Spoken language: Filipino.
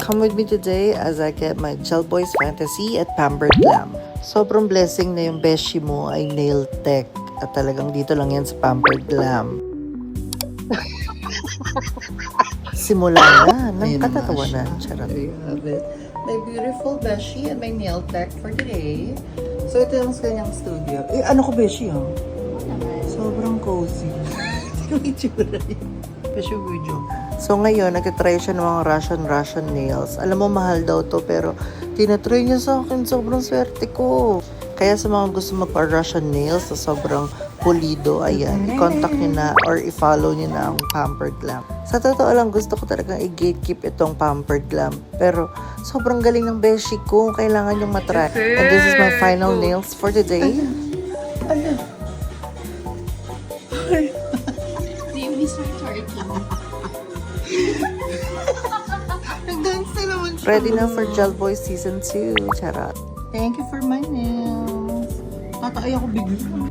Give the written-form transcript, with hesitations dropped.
Come with me today as I get my Gel Boys Fantasy at Pampered Glam. Sobrang blessing na yung beshi mo ay nail tech at talagang dito lang yan sa Pampered Glam. Simula na ng katatawanan. Charot. There you have it. My beautiful beshi and my nail tech for today. So ito yung kanyang studio. Ano ko beshi ha? Sobrang cozy. Yung itsura yun. Beshi video. So ngayon, nagtitry siya ng mga Russian nails. Alam mo, mahal daw to, pero tinatry niya sa akin. Sobrang swerte ko. Kaya sa mga gusto magpa-Russian nails na sobrang pulido, ayan, i-contact niyo na or i-follow niyo na ang Pampered Glam. Sa totoo lang, gusto ko talagang i-gatekeep itong Pampered Glam. Pero sobrang galing ng beshi ko. Kailangan yung matry. And this is my final nails for today. Do you miss my turkey? Nag-dance na naman siya. Ready na for Gel Boys Season 2. Charot. Thank you for my nails. Tatay ako bigla.